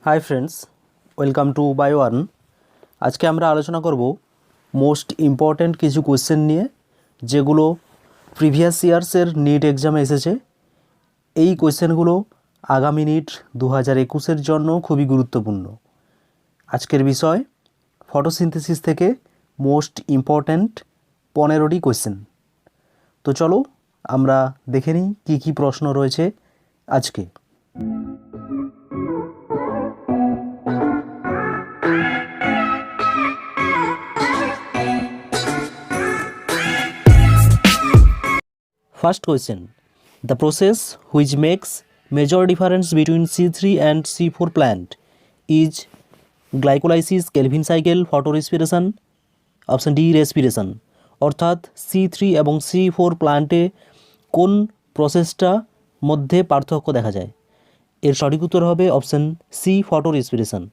Hi friends, welcome to bio earn. আজকে আমরা আলোচনা করব মোস্ট ইম্পর্ট্যান্ট কিছু কোয়েশ্চেন নিয়ে, যেগুলো প্রিভিয়াস ইয়ার্সের নিট এক্সামে এসেছে। এই কোয়েশ্চেনগুলো আগামী নিট 2021-এর জন্য খুবই গুরুত্বপূর্ণ। আজকের বিষয় ফটোসিনথেসিস থেকে মোস্ট ইম্পর্ট্যান্ট 15টি কোয়েশ্চেন। তো চলো আমরা দেখে নিই কী কী প্রশ্ন রয়েছে আজকে। First question: the process which makes major difference between C3 and C4 plant is glycolysis, Kelvin cycle, photorespiration, option D respiration. অর্থাৎ C3 এবং C4 প্লান্টে কোন প্রসেসটা মধ্যে পার্থক্য দেখা যায়? এর সঠিক উত্তর হবে অপশন সি ফটোরেসপিরেশন।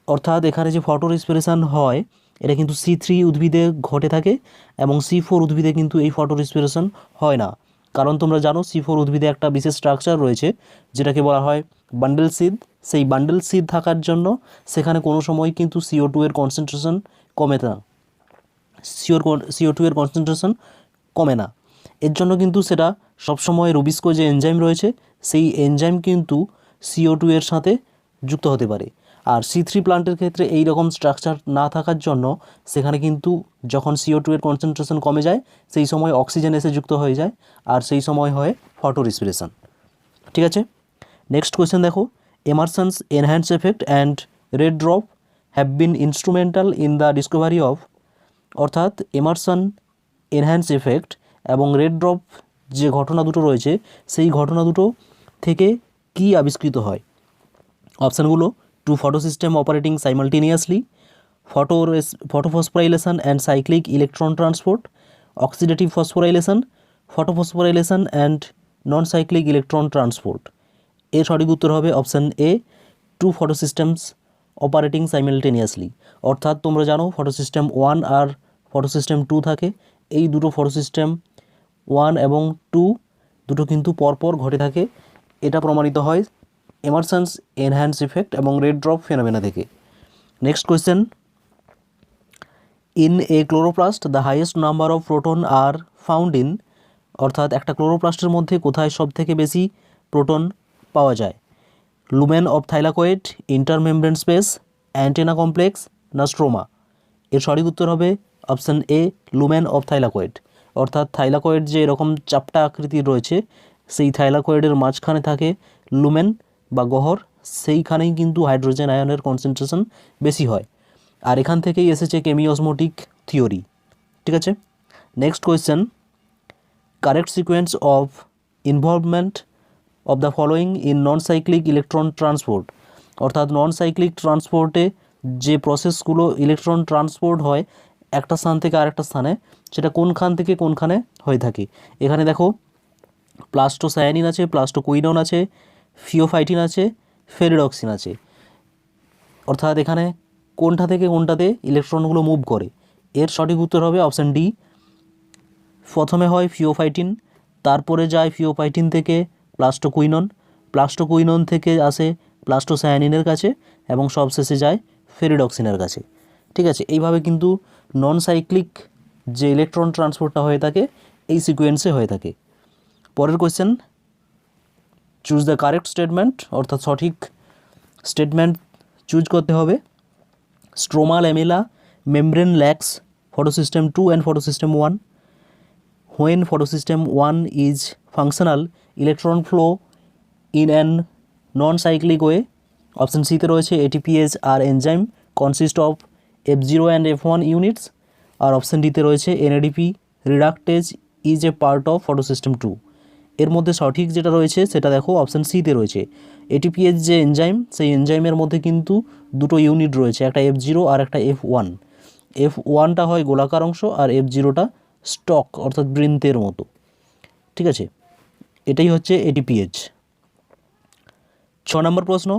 অর্থাৎ এখানে যে ফটোরেসপিরেশন হয় এটা কিন্তু C3 উদ্ভিদে ঘটে থাকে এবং C4 উদ্ভিদে কিন্তু এই ফটোরেসপিরেশন হয় না। কারণ তোমরা জানো C4 উদ্ভিদে একটা বিশেষ স্ট্রাকচার রয়েছে যেটাকে বলা হয় বান্ডেল সিদ। সেই বান্ডেল সিদ থাকার জন্য সেখানে কোনো সময় কিন্তু CO2 এর কনসেন্ট্রেশন কমে না, CO2 এর কনসেন্ট্রেশন কমে না। এর জন্য কিন্তু সেটা সবসময় রুবিস্কো যে এনজাইম রয়েছে সেই এনজাইম কিন্তু CO2 এর সাথে যুক্ত হতে পারে। আর C3 প্লান্টের ক্ষেত্রে এই রকম স্ট্রাকচার না থাকার জন্য সেখানে কিন্তু যখন CO2 এর কনসেন্ট্রেশন কমে যায় সেই সময় অক্সিজেন এসে যুক্ত হয়ে যায় আর সেই সময় হয় ফটো রেসপিরেশন। ঠিক আছে, নেক্সট কোয়েশ্চেন দেখো। Emerson's enhance effect and red drop have been instrumental in the discovery of. অর্থাৎ এমারসন এনহ্যান্স এফেক্ট এবং রেড ড্রপ যে ঘটনা দুটো রয়েছে সেই ঘটনা দুটো থেকে কি আবিষ্কৃত হয়? অপশানগুলো: two photosystem operating simultaneously, photophosphorylation and cyclic electron transport, oxidative phosphorylation, photophosphorylation and non cyclic electron transport. এর সঠিক উত্তর হবে option A two photosystems operating simultaneously. অর্থাৎ তোমরা জানো ফটোসিস্টেম 1 আর ফটোসিস্টেম 2 থাকে। এই দুটো ফটোসিস্টেম 1 এবং 2 দুটো কিন্তু পরপর ঘটে থাকে। এটা প্রমাণিত হয় এমারসনস এনহ্যান্স ইফেক্ট এবং রেড ড্রপ ফেনোমেনা থেকে। Next question: in a chloroplast the highest number of proton are found in. অর্থাৎ একটা ক্লোরোপ্লাস্টের মধ্যে কোথায় সব থেকে বেশি প্রোটন পাওয়া যায়? Lumen of thylakoid, intermembrane space, antenna complex না স্ট্রোমা? এর সঠিক উত্তর হবে option A lumen of thylakoid. অর্থাৎ থাইলাকয়েড যে এরকম চাপটা আকৃতির রয়েছে সেই থাইলাকয়েডের মাঝখানে থাকে লুমেন বা গহ্বর, সেইখানেই কিন্তু হাইড্রোজেন আয়নের কনসেন্ট্রেশন বেশি হয়। আর এখান থেকেই এসেছে কেমিওসমোটিক থিওরি। ঠিক আছে, next question: correct sequence of involvement of the following in non cyclic electron transport. অর্থাৎ নন সাইক্লিক ট্রান্সপোর্টে যে প্রসেসগুলো ইলেকট্রন ট্রান্সপোর্ট হয় একটা স্থান থেকে আরেকটা স্থানে, সেটা কোনখান থেকে কোনখানে হয়ে থাকে? এখানে দেখো প্লাস্টোসায়ানিন আছে, প্লাস্টোকুইনন আছে, ফিওফাইটিন আছে, ফেরিডক্সিন আছে। অর্থাৎ এখানে কোনটা থেকে কোনটাতে ইলেকট্রনগুলো মুভ করে? এর সঠিক উত্তর হবে অপশান ডি। প্রথমে হয় ফিওফাইটিন, তারপরে যায় ফিওফাইটিন থেকে প্লাস্টোকুইনন, প্লাস্টোকুইনন থেকে আসে প্লাস্টোসায়ানিনের কাছে এবং সবশেষে যায় ফেরিডক্সিনের কাছে। ঠিক আছে, এইভাবে কিন্তু নন সাইক্লিক যে ইলেকট্রন ট্রান্সপোর্টটা হয়ে থাকে এই সিকোয়েন্সে হয়ে থাকে। পরের question: choose the correct statement. অর্থাৎ সঠিক স্টেটমেন্ট চুজ করতে হবে। Stroma lamella membrane lacks photosystem 2 and photosystem 1। When photosystem 1 is functional electron flow in an non cyclic way. Option সিতে রয়েছে ATPase আর enzyme consist of F0 and F1 units. আর option ডিতে রয়েছে NADP reductase is a part of photosystem 2। এর মধ্যে সঠিক যেটা রয়েছে সেটা দেখো অপশান সিতে রয়েছে। ATPase যে এনজাইম সেই এনজাইমের মধ্যে কিন্তু দুটো ইউনিট রয়েছে, একটা F0 আর একটা F1। F1টা হয় গোলাকার অংশ আর F0টা স্টক অর্থাৎ বৃন্তের মতো। ঠিক আছে, এটাই হচ্ছে ATPase। 6 নম্বর প্রশ্ন: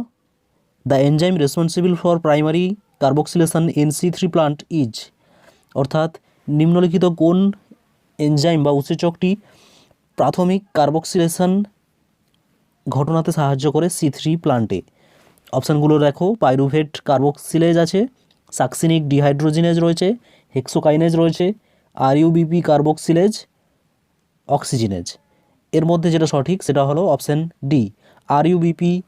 the enzyme responsible for primary carboxylation in C3 plant is. অর্থাৎ নিম্নলিখিত কোন এনজাইম বা উৎসেচকটি প্রাথমিক কার্বক্সিলেশন ঘটনাতে সাহায্য করে C3 প্লান্টে? অপশানগুলো দেখো, পাইরুভেট কার্বক্সিলেজ আছে, সাকসিনিক ডিহাইড্রোজিনেজ রয়েছে, হেক্সোকাইনেজ রয়েছে, আরইউবিপি কার্বক্সিলেজ, অক্সিজিনেজ। এর মধ্যে যেটা সঠিক সেটা হলো option D, RuBP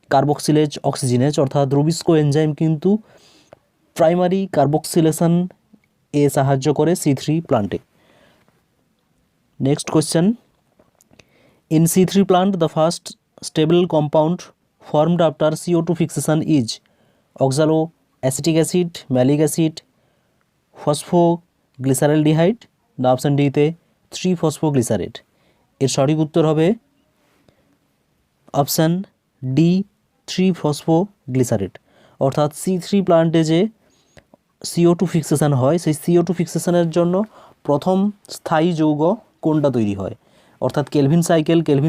carboxylase oxygenase, অর্থাৎ রুবিস্কো এনজাইম কিন্তু প্রাইমারি কার্বক্সিলেশন এ সাহায্য করে C3 প্লান্টে। Next question, in C3 plant the first stable compound formed after CO2 fixation is oxaloacetic acid, malic acid, phosphoglyceraldehyde না অপশান ডিতে 3-phosphoglycerate। এর সঠিক উত্তর হবে অপশান ডি 3-phosphoglycerate। অর্থাৎ C3 প্লান্টে যে CO2 ফিক্সেশন হয় সেই CO2 ফিক্সেশনের জন্য প্রথম স্থায়ী যৌগ কোনটা তৈরি হয়, অর্থাৎ কেলভিন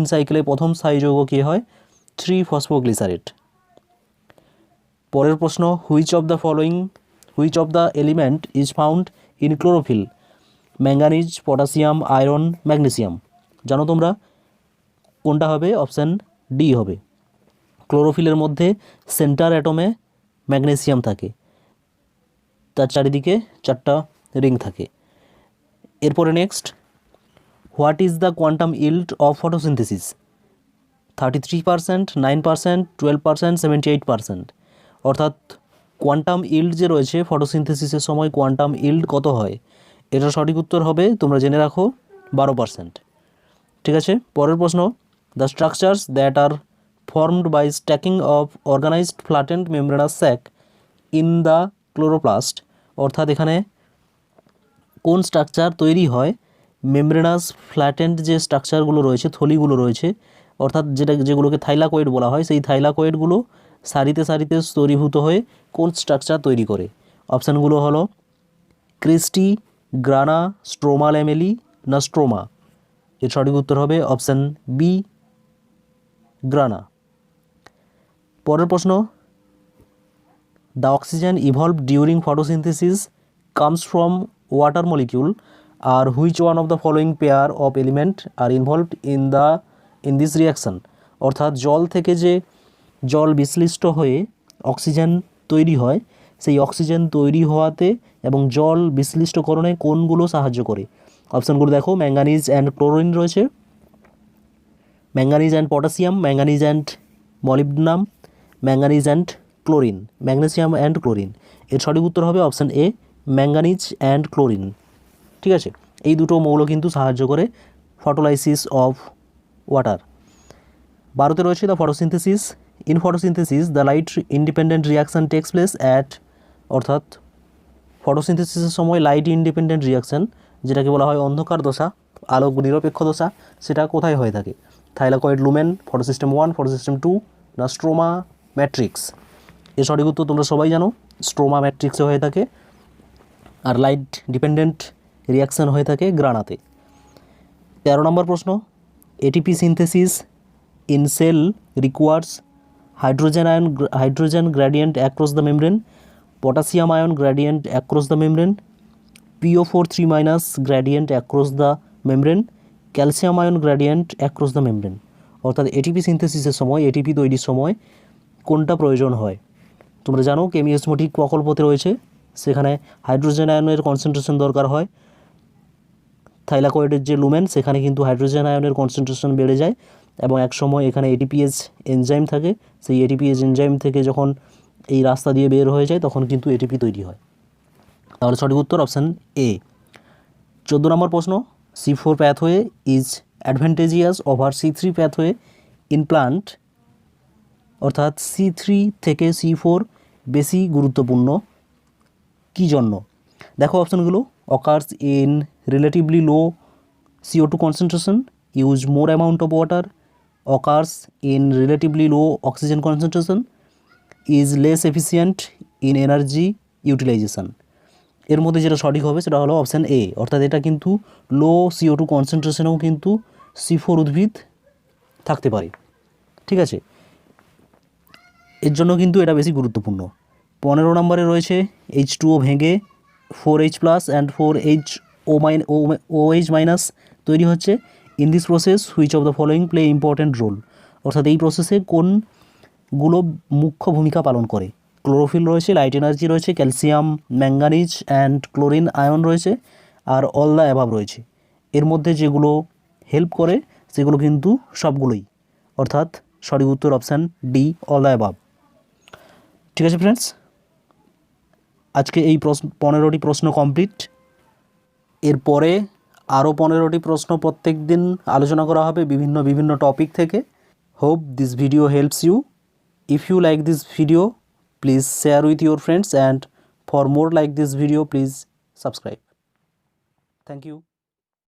সাইকেলে প্রথম স্থায়ী যৌগ কী হয়, 3-phosphoglycerate। পরের প্রশ্ন, which of the element is found in chlorophyll, manganese, potassium, iron, magnesium. জানো তোমরা কোনটা হবে, অপশান ডি হবে। ক্লোরোফিলের মধ্যে সেন্টার অ্যাটমে ম্যাগনেসিয়াম থাকে, তার চারিদিকে 4টা রিং থাকে। এরপরে next, what is the quantum yield of photosynthesis, 33%, 9%, 12%, 78%। অর্থাৎ কোয়ান্টাম ইল্ড যে রয়েছে ফটোসিনথেসিসের সময় কোয়ান্টাম ইল্ড কত হয়, এটা সঠিক উত্তর হবে, তোমরা জেনে রাখো, 12%। ঠিক আছে, পরের প্রশ্ন, the structures that are formed by stacking of organized flattened membranous sac in the chloroplast. অর্থাৎ এখানে কোন স্ট্রাকচার তৈরি হয়, মেমব্রেনাস ফ্ল্যাটেন্ড যে স্ট্রাকচারগুলো রয়েছে, থলিগুলো রয়েছে, অর্থাৎ যেগুলোকে থাইলাকয়েড বলা হয়, সেই থাইলাকয়েডগুলো সারিতে স্তরীভূত হয়ে কোন স্ট্রাকচার তৈরি করে। অপশানগুলো হলো ক্রিস্টি, গ্রানা, স্ট্রোমা ল্যামেলি না স্ট্রোমা। এর সঠিক উত্তর হবে অপশান বি, গ্রানা। পরের প্রশ্ন, the oxygen evolve during photosynthesis comes from water molecule are which one of the following pair of element are involved in this reaction. অর্থাৎ জল বিশ্লিষ্ট হয়ে অক্সিজেন তৈরি হয়, সেই অক্সিজেন তৈরি হওয়াতে এবং জল বিশ্লিষ্টকরণে কোনগুলো সাহায্য করে। অপশানগুলো দেখো, ম্যাঙ্গানিজ অ্যান্ড ক্লোরিন রয়েছে, manganese and potassium, manganese and molybdenum, manganese and chlorine, magnesium and chlorine. এর সঠিক উত্তর হবে option A, manganese and chlorine. ঠিক আছে, এই দুটো মৌল কিন্তু সাহায্য করে ফটোলাইসিস অফ ওয়াটার। 12তে রয়েছে the photosynthesis. In photosynthesis the light independent reaction takes place at, অর্থাৎ ফটোসিনথেসিসের সময় লাইট ইন্ডিপেন্ডেন্ট রিয়াকশান, যেটাকে বলা হয় অন্ধকার দশা, আলোক নিরপেক্ষ দশা, সেটা কোথায় হয়ে থাকে, থাইলাকয়েড লুমেন, ফটোসিস্টেম 1, ফটোসিস্টেম 2 না স্ট্রোমা ম্যাট্রিক্স। এর সঠিক উত্তর তোমরা সবাই জানো, স্ট্রোমা ম্যাট্রিক্সে হয়ে থাকে, আর লাইট ডিপেন্ডেন্ট রিয়াকশান হয়ে থাকে গ্রানাতে। 13 নম্বর প্রশ্ন, ATP synthesis in cell requires hydrogen gradient across the membrane, potassium ion gradient across the membrane, PO4 3- gradient across the membrane, calcium ion gradient across the membrane. অর্থাৎ ATP সিনথেসিসের সময়, ATP তৈরির সময় কোনটা প্রয়োজন হয়। তোমরা জানো কেমিওসমোটিক প্রকল্পতে রয়েছে, সেখানে হাইড্রোজেন আয়নের কনসেন্ট্রেশন দরকার হয়, থাইলাকয়েডের যে লুমেন সেখানে কিন্তু হাইড্রোজেন আয়নের কনসেন্ট্রেশন বেড়ে যায় এবং এক সময় এখানে এটিপিএস এনজাইম থাকে, সেই এটিপিএস এনজাইম থেকে যখন এই রাস্তা দিয়ে বের হয়ে যায় তখন কিন্তু এটিপি তৈরি হয়। তাহলে সঠিক উত্তর অপশান এ। 14 নম্বর প্রশ্ন, C4 pathway is advantageous over C3 pathway in plant. অর্থাৎ C3 থেকে C4 বেশি গুরুত্বপূর্ণ কী জন্য। দেখো অপশানগুলো, occurs in relatively low CO2 concentration, use more amount of water, occurs in relatively low oxygen concentration, is less efficient in energy utilization। এর মধ্যে যেটা সঠিক হবে সেটা হলো অপশান এ, অর্থাৎ এটা কিন্তু লো CO2 কনসেন্ট্রেশনেও কিন্তু C4 উদ্ভিদ থাকতে পারে। ঠিক আছে, এর জন্য কিন্তু এটা বেশি গুরুত্বপূর্ণ। 15 নম্বরে রয়েছে H2O ভেঙে 4H+ অ্যান্ড 4HOOH- তৈরি হচ্ছে। In this process which of the following play important role. অর্থাৎ এই প্রসেসে কোন গুলো মুখ্য ভূমিকা পালন করে। ক্লোরোফিল রয়েছে, লাইট এনার্জি রয়েছে, calcium, manganese and chlorine ion রয়েছে, আর অল দ্য অ্যাবাভ রয়েছে। এর মধ্যে যেগুলো হেল্প করে সেগুলো কিন্তু সবগুলোই, অর্থাৎ সঠিক উত্তর option D, all the above. ঠিক আছে ফ্রেন্ডস, আজকে এই 15টি প্রশ্ন কমপ্লিট। এরপরে আরও 15টি প্রশ্ন প্রত্যেক দিন আলোচনা করা হবে বিভিন্ন টপিক থেকে। Hope this video helps you. If you like this video, please share with your friends, and for more like this video, please subscribe. Thank you.